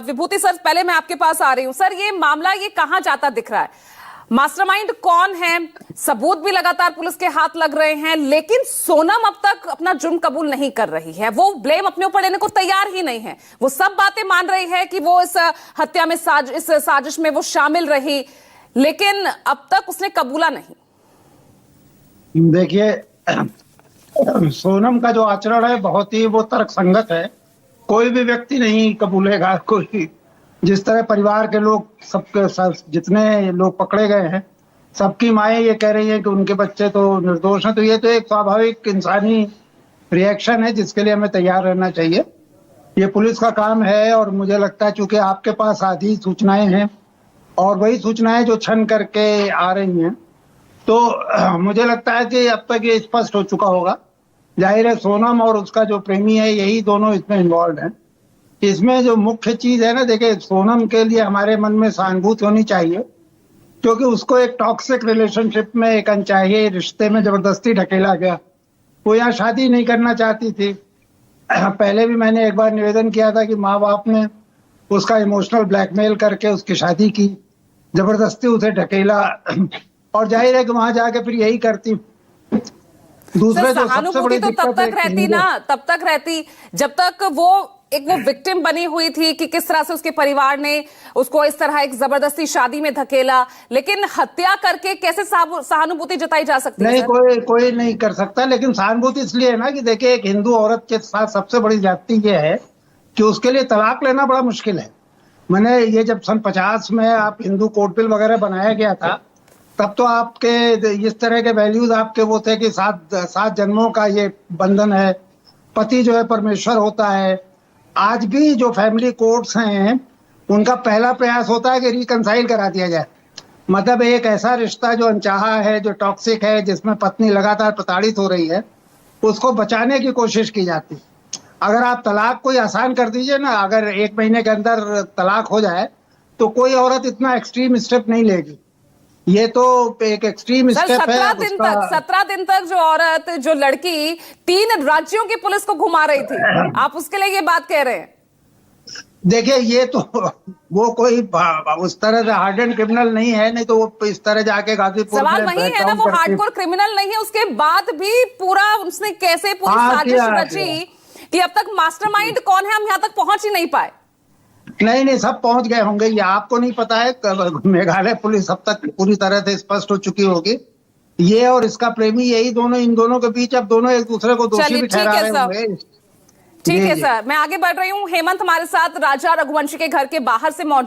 विभूति sir, पहले मैं आपके पास आ रही हूं। सर, ये मामला ये कहां जाता दिख रहा है? मास्टरमाइंड कौन है? सबूत भी लगातार पुलिस के हाथ लग रहे हैं, लेकिन सोनम अब तक अपना जुर्म कबूल नहीं कर रही है। वो ब्लेम अपने ऊपर लेने को तैयार ही नहीं है। वो सब बातें मान रही है कि वो इस हत्या में इस साजिश में वो शामिल रही, लेकिन अब तक उसने कबूला नहीं। देखिए, सोनम का जो आचरण है बहुत ही वो तर्कसंगत है। कोई भी व्यक्ति नहीं कबूलेगा। कोई जिस तरह परिवार के लोग सबके जितने लोग पकड़े गए हैं, सबकी माएँ ये कह रही हैं कि उनके बच्चे तो निर्दोष हैं, तो ये तो एक स्वाभाविक इंसानी रिएक्शन है जिसके लिए हमें तैयार रहना चाहिए। ये पुलिस का काम है और मुझे लगता है चूंकि आपके पास आधी सूचनाएं हैं और वही सूचनाएं जो छन करके आ रही हैं, तो मुझे लगता है कि अब तक ये स्पष्ट हो चुका होगा। जाहिर है सोनम और उसका जो प्रेमी है यही दोनों इसमें इन्वॉल्व हैं। इसमें जो मुख्य चीज है ना, देखिए, सोनम के लिए हमारे मन में सहानुभूति होनी चाहिए, क्योंकि उसको एक टॉक्सिक रिलेशनशिप में, एक अनचाहे रिश्ते में जबरदस्ती ढकेला गया। वो यहाँ शादी नहीं करना चाहती थी। पहले भी मैंने एक बार निवेदन किया था कि माँ बाप ने उसका इमोशनल ब्लैकमेल करके उसकी शादी की, जबरदस्ती उसे ढकेला, और जाहिर है कि वहां जाके फिर यही करती। दूसरे जो सबसे बड़ी तो तब तक रहती ना, तब तक रहती जब तक वो विक्टिम बनी हुई थी कि किस तरह से उसके परिवार ने उसको इस तरह एक जबरदस्ती शादी में धकेला। लेकिन हत्या करके कैसे सहानुभूति जताई जा सकती है? नहीं, कोई नहीं कर सकता। लेकिन सहानुभूति इसलिए है ना कि देखिए, एक हिंदू औरत के साथ सबसे बड़ी ज्यादती ये है कि उसके लिए तलाक लेना बड़ा मुश्किल है। मैंने ये जब सन 50 में आप हिंदू कोड बिल वगैरह बनाया गया था, तब तो आपके इस तरह के वैल्यूज आपके वो थे कि सात जन्मों का ये बंधन है, पति जो है परमेश्वर होता है। आज भी जो फैमिली कोर्ट्स हैं उनका पहला प्रयास होता है कि रिकंसाइल करा दिया जाए। मतलब एक ऐसा रिश्ता जो अनचाहा है, जो टॉक्सिक है, जिसमें पत्नी लगातार प्रताड़ित हो रही है, उसको बचाने की कोशिश की जाती है। अगर आप तलाक कोई आसान कर दीजिए ना, अगर 1 महीने के अंदर तलाक हो जाए, तो कोई औरत इतना एक्सट्रीम स्टेप नहीं लेगी। ये तो एक एक्सट्रीम स्टेप है। 17 दिन तक जो औरत, जो लड़की 3 राज्यों की पुलिस को घुमा रही थी, आप उसके लिए ये बात कह रहे हैं? देखिए, ये तो वो कोई उस तरह से हार्डन क्रिमिनल नहीं है, नहीं तो वो इस तरह जाके गाजीपुर में सवाल वही है ना, वो हार्डकोर क्रिमिनल नहीं है, उसके बाद भी पूरा उसने कैसे पूरी साजिश रची कि अब तक मास्टरमाइंड कौन है हम यहाँ तक पहुंच ही नहीं पाए। नहीं, सब पहुंच गए होंगे। ये आपको नहीं पता है, मेघालय पुलिस अब तक पूरी तरह से स्पष्ट हो चुकी होगी। ये और इसका प्रेमी, यही दोनों, इन दोनों के बीच अब दोनों एक दूसरे को दोषी भी ठहरा रहे होंगे। ठीक है सर, मैं आगे बढ़ रही हूँ। हेमंत हमारे साथ राजा रघुवंशी के घर के बाहर से मौजूद